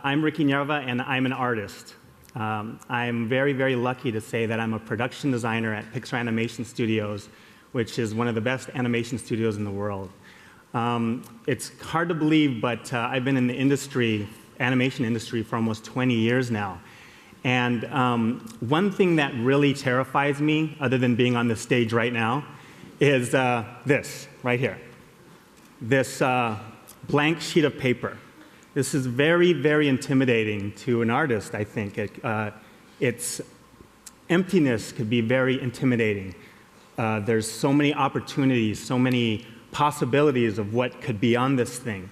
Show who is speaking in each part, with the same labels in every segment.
Speaker 1: I'm Ricky Nierva, and I'm an artist. I'm very, very lucky to say that I'm a production designer at Pixar Animation Studios, which is one of the best animation studios in the world. It's hard to believe, but I've been in the industry, animation industry, for almost 20 years now. And one thing that really terrifies me, other than being on the stage right now, is this right here. This blank sheet of paper. This is very, very intimidating to an artist, I think. Its emptiness could be very intimidating. There's so many opportunities, so many possibilities of what could be on this thing.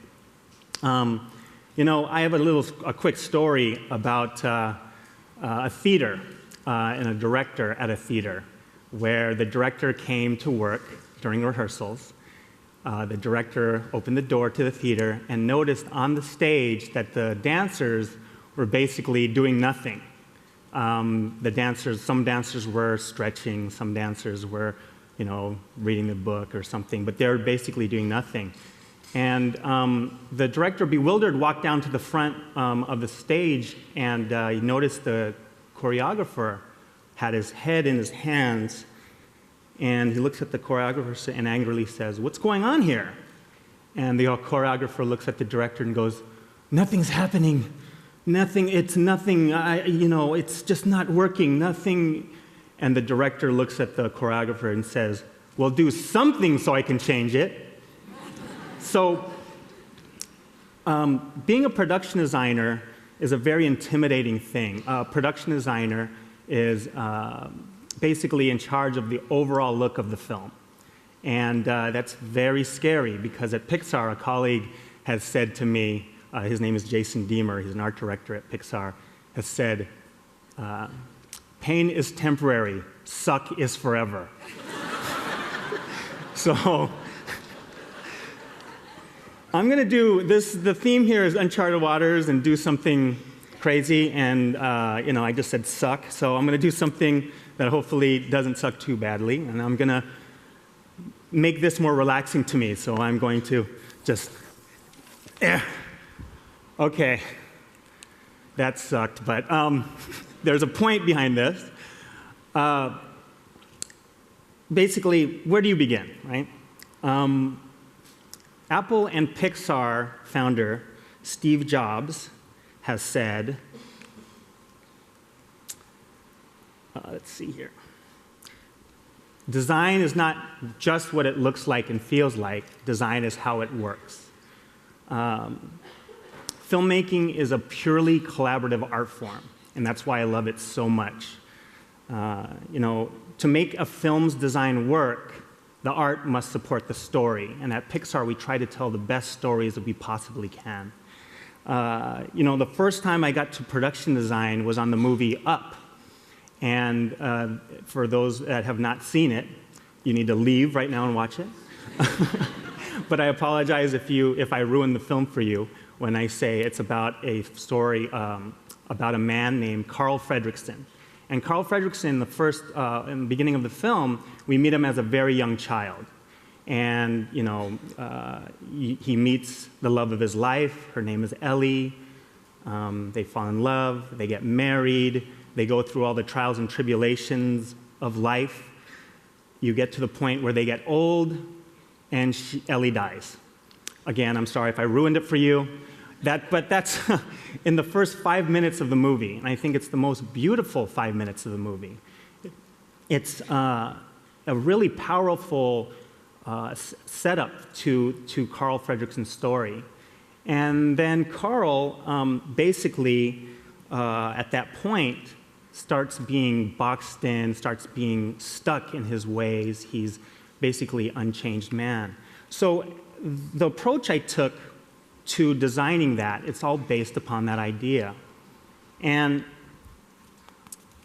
Speaker 1: You know, I have a quick story about a theater and a director at a theater, where the director came to work during rehearsals. The director opened the door to the theater and noticed on the stage that the dancers were basically doing nothing. Some dancers were stretching, some dancers were, you know, reading the book or something, but they were basically doing nothing. And the director, bewildered, walked down to the front of the stage, and he noticed the choreographer had his head in his hands. And he looks at the choreographer and angrily says, "What's going on here?" And the choreographer looks at the director and goes, "Nothing's happening. Nothing, it's nothing, you know, it's just not working, nothing." And the director looks at the choreographer and says, "Well, do something so I can change it." So being a production designer is a very intimidating thing. A production designer is basically in charge of the overall look of the film. And that's very scary, because at Pixar, a colleague has said to me, his name is Jason Deemer, he's an art director at Pixar, has said, "Pain is temporary, suck is forever." So I'm going to do this. The theme here is uncharted waters and do something crazy, and you know, I just said suck, so I'm going to do something that hopefully doesn't suck too badly, and I'm going to make this more relaxing to me, so I'm going to just, okay, that sucked, but there's a point behind this. Basically, where do you begin, right? Apple and Pixar founder Steve Jobs has said, let's see here. Design is not just what it looks like and feels like. Design is how it works. Filmmaking is a purely collaborative art form, and that's why I love it so much. You know, to make a film's design work, the art must support the story. And at Pixar, we try to tell the best stories that we possibly can. You know, the first time I got to production design was on the movie Up. And for those that have not seen it, you need to leave right now and watch it. But I apologize if I ruin the film for you when I say it's about a story about a man named Carl Fredricksen. And Carl Fredricksen, in the beginning of the film, we meet him as a very young child. And you know, he meets the love of his life. Her name is Ellie. They fall in love. They get married. They go through all the trials and tribulations of life. You get to the point where they get old, and Ellie dies. Again, I'm sorry if I ruined it for you. But that's in the first 5 minutes of the movie, and I think it's the most beautiful 5 minutes of the movie. It's a really powerful setup to Carl Fredricksen's story. And then Carl basically, at that point, starts being boxed in, starts being stuck in his ways. He's basically an unchanged man. So the approach I took to designing that, it's all based upon that idea. And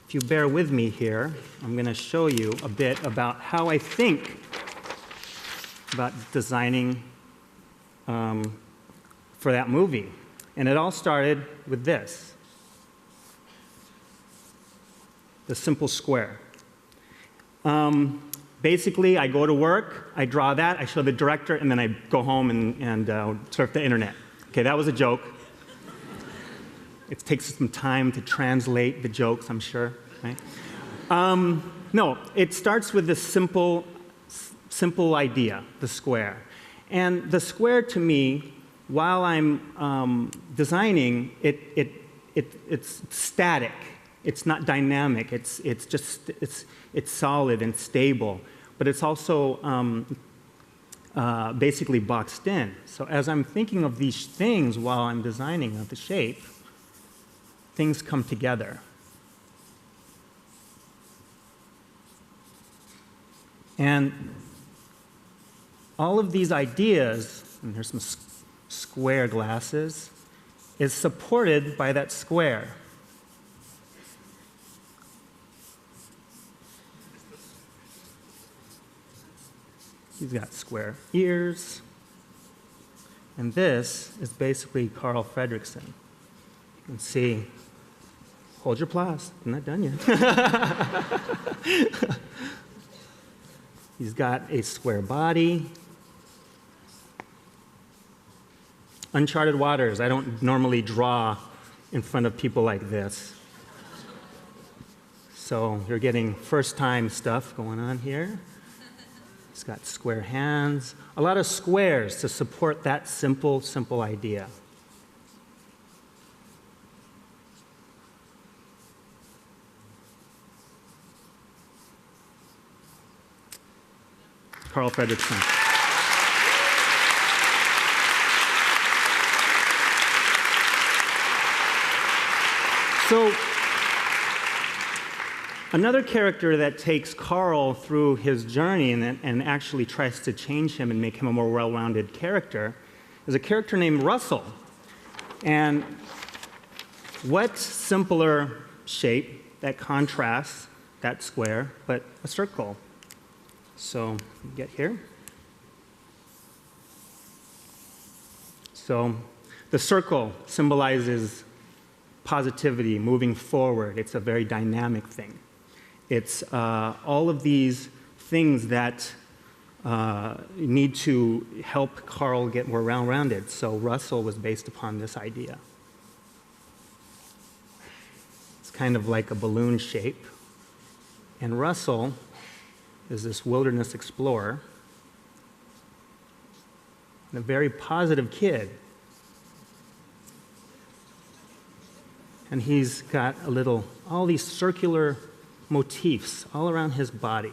Speaker 1: if you bear with me here, I'm going to show you a bit about how I think about designing for that movie. And it all started with this. The simple square. Basically, I go to work, I draw that, I show the director, and then I go home and surf the internet. Okay, that was a joke. It takes some time to translate the jokes, I'm sure, right? No, it starts with this simple idea, the square. And the square, to me, while I'm designing, it's static. It's not dynamic. It's solid and stable. But it's also basically boxed in. So as I'm thinking of these things while I'm designing the shape, things come together. And all of these ideas, and here's some square glasses, is supported by that square. He's got square ears. And this is basically Carl Fredrickson. You can see, hold your applause, I'm not done yet. He's got a square body. Uncharted waters. I don't normally draw in front of people like this. So you're getting first-time stuff going on here. He's got square hands. A lot of squares to support that simple idea. Carl Fredrickson. So, another character that takes Carl through his journey and actually tries to change him and make him a more well-rounded character is a character named Russell. And what simpler shape that contrasts that square, but a circle. So, get here. So, the circle symbolizes positivity, moving forward. It's a very dynamic thing. It's all of these things that need to help Carl get more rounded. So, Russell was based upon this idea. It's kind of like a balloon shape. And Russell is this wilderness explorer, and a very positive kid. And he's got all these circular motifs all around his body.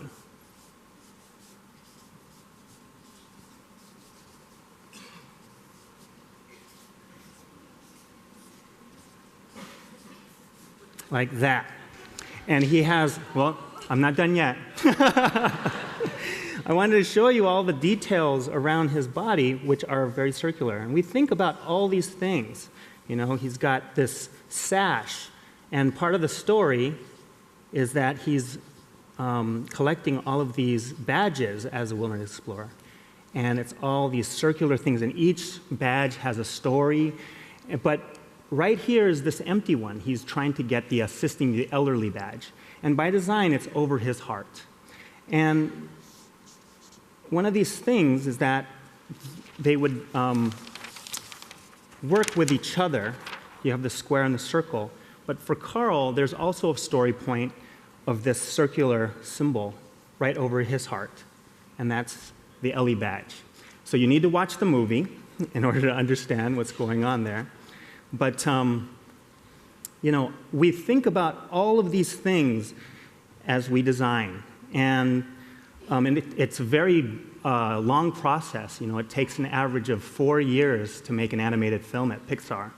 Speaker 1: Like that. And he has, well, I'm not done yet. I wanted to show you all the details around his body, which are very circular. And we think about all these things. You know, he's got this sash, and part of the story is that he's collecting all of these badges as a wilderness explorer. And it's all these circular things, and each badge has a story. But right here is this empty one. He's trying to get the assisting the elderly badge. And by design, it's over his heart. And one of these things is that they would work with each other. You have the square and the circle. But for Carl, there's also a story point of this circular symbol right over his heart. And that's the Ellie badge. So you need to watch the movie in order to understand what's going on there. But you know, we think about all of these things as we design. And it's a very long process. You know, it takes an average of 4 years to make an animated film at Pixar.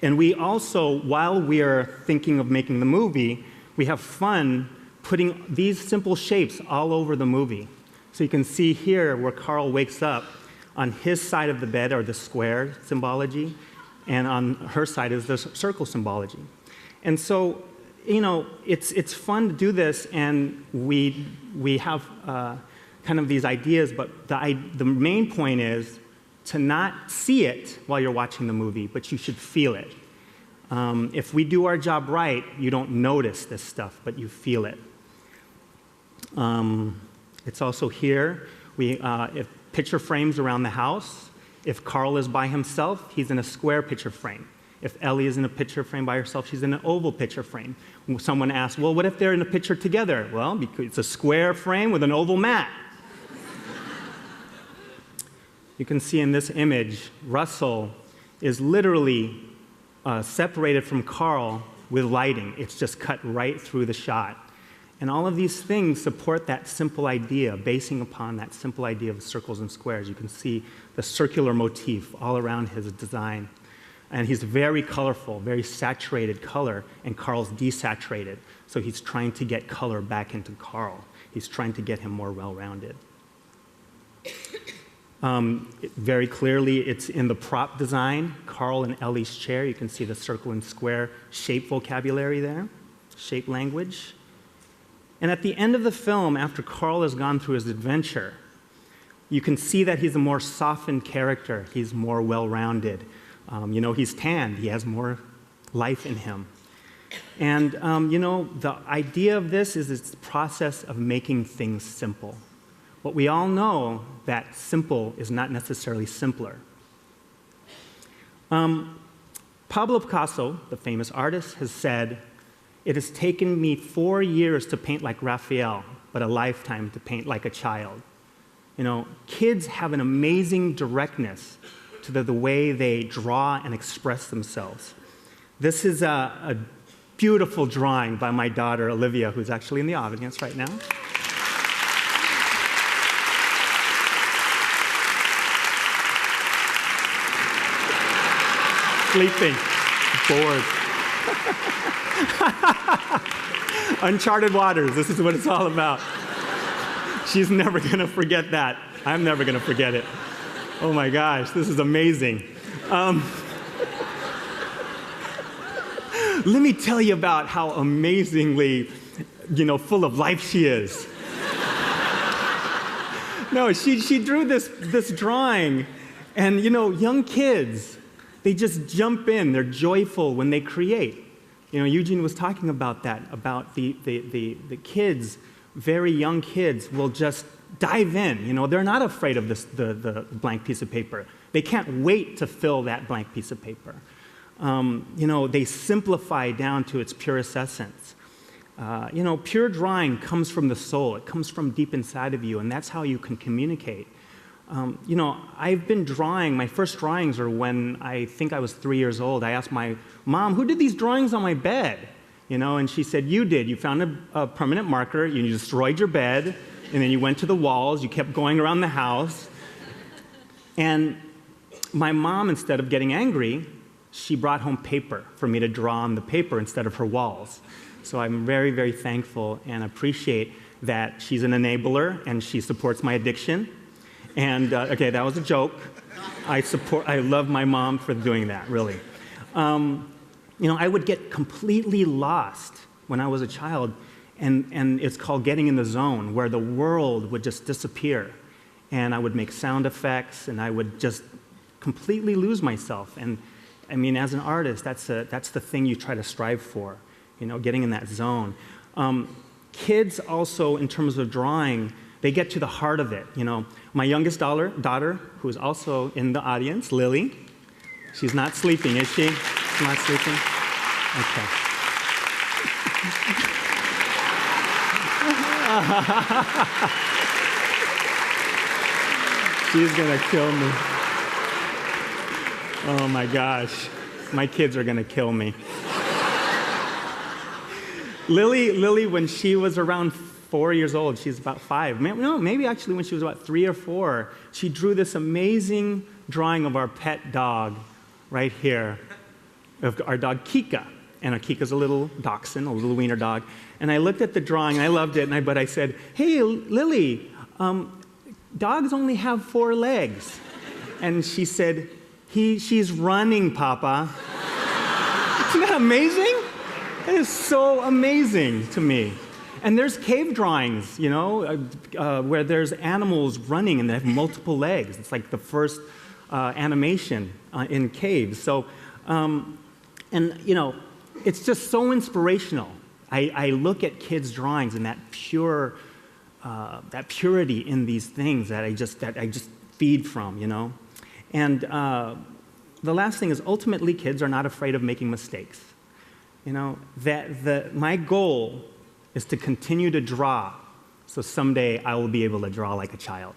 Speaker 1: And we also, while we are thinking of making the movie, we have fun putting these simple shapes all over the movie. So you can see here where Carl wakes up. On his side of the bed are the square symbology, and on her side is the circle symbology. And so, you know, it's fun to do this, and we have kind of these ideas, but the main point is to not see it while you're watching the movie, but you should feel it. If we do our job right, you don't notice this stuff, but you feel it. It's also here. If picture frames around the house, If Carl is by himself, he's in a square picture frame. If Ellie is in a picture frame by herself, she's in an oval picture frame. Someone asks, well, what if they're in a picture together? Well, because it's a square frame with an oval mat. You can see in this image, Russell is literally separated from Carl with lighting. It's just cut right through the shot. And all of these things support that simple idea, basing upon that simple idea of circles and squares. You can see the circular motif all around his design. And he's very colorful, very saturated color, and Carl's desaturated. So he's trying to get color back into Carl. He's trying to get him more well-rounded. Very clearly, it's in the prop design, Carl and Ellie's chair. You can see the circle and square shape vocabulary there, shape language. And at the end of the film, after Carl has gone through his adventure, you can see that he's a more softened character. He's more well-rounded. He's tanned. He has more life in him. And, the idea of this is this process of making things simple. But we all know that simple is not necessarily simpler. Pablo Picasso, the famous artist, has said, "It has taken me 4 years to paint like Raphael, but a lifetime to paint like a child." Kids have an amazing directness to the way they draw and express themselves. This is a beautiful drawing by my daughter, Olivia, who's actually in the audience right now. Sleeping, bored. Uncharted waters, this is what it's all about. She's never gonna forget that. I'm never gonna forget it. Oh my gosh, this is amazing. Let me tell you about how amazingly, full of life she is. No, she drew this drawing, and young kids, they just jump in. They're joyful when they create. Eugene was talking about that, about the kids, very young kids will just dive in. They're not afraid of the blank piece of paper. They can't wait to fill that blank piece of paper. They simplify down to its purest essence. Pure drawing comes from the soul. It comes from deep inside of you, and that's how you can communicate. I've been drawing. My first drawings are when I think I was 3 years old. I asked my mom, "Who did these drawings on my bed?" And she said, "You did. You found a permanent marker, you destroyed your bed, and then you went to the walls, you kept going around the house." And my mom, instead of getting angry, she brought home paper for me to draw on the paper instead of her walls. So I'm very, very thankful and appreciate that she's an enabler and she supports my addiction. And, okay, that was a joke. I love my mom for doing that, really. I would get completely lost when I was a child, and it's called getting in the zone, where the world would just disappear. And I would make sound effects, and I would just completely lose myself. And, as an artist, that's the thing you try to strive for, getting in that zone. Kids also, in terms of drawing, they get to the heart of it. My youngest daughter, who is also in the audience, Lily, she's not sleeping, is she? She's not sleeping? Okay. She's gonna kill me. Oh my gosh, my kids are gonna kill me. Lily, when she was around 4 years old, she's about 5. Maybe actually when she was about 3 or 4, she drew this amazing drawing of our pet dog right here, of our dog Kika. And our Kika's a little dachshund, a little wiener dog. And I looked at the drawing, and I loved it, but I said, "Hey, Lily, dogs only have 4 legs." And she said, she's running, Papa. Isn't that amazing? That is so amazing to me. And there's cave drawings, where there's animals running and they have multiple legs. It's like the first animation in caves. So, it's just so inspirational. I look at kids' drawings and that purity in these things that I just feed from, And the last thing is, ultimately, kids are not afraid of making mistakes. You know, my goal is to continue to draw, so someday I will be able to draw like a child.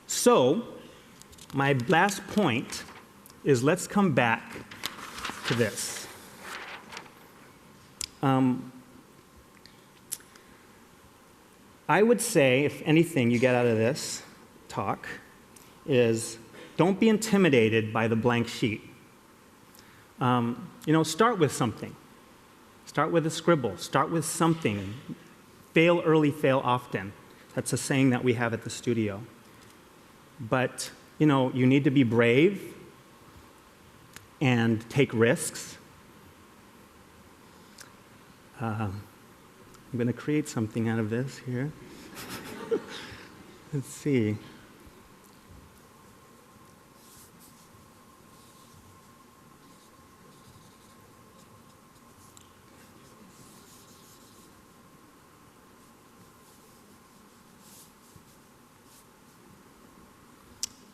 Speaker 1: So, my last point is, let's come back to this. I would say, if anything you get out of this talk, is don't be intimidated by the blank sheet. Start with something. Start with a scribble. Start with something. Fail early, fail often. That's a saying that we have at the studio. But, you need to be brave and take risks. I'm going to create something out of this here. Let's see.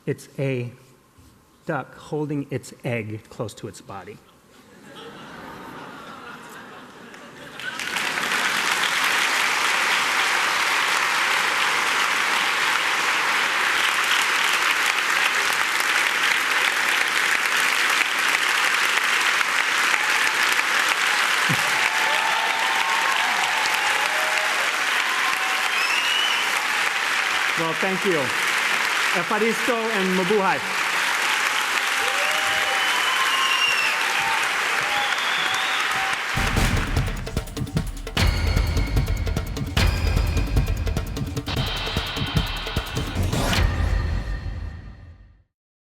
Speaker 1: It's a duck holding its egg close to its body. Well, thank you. Efaristo and mabuhay.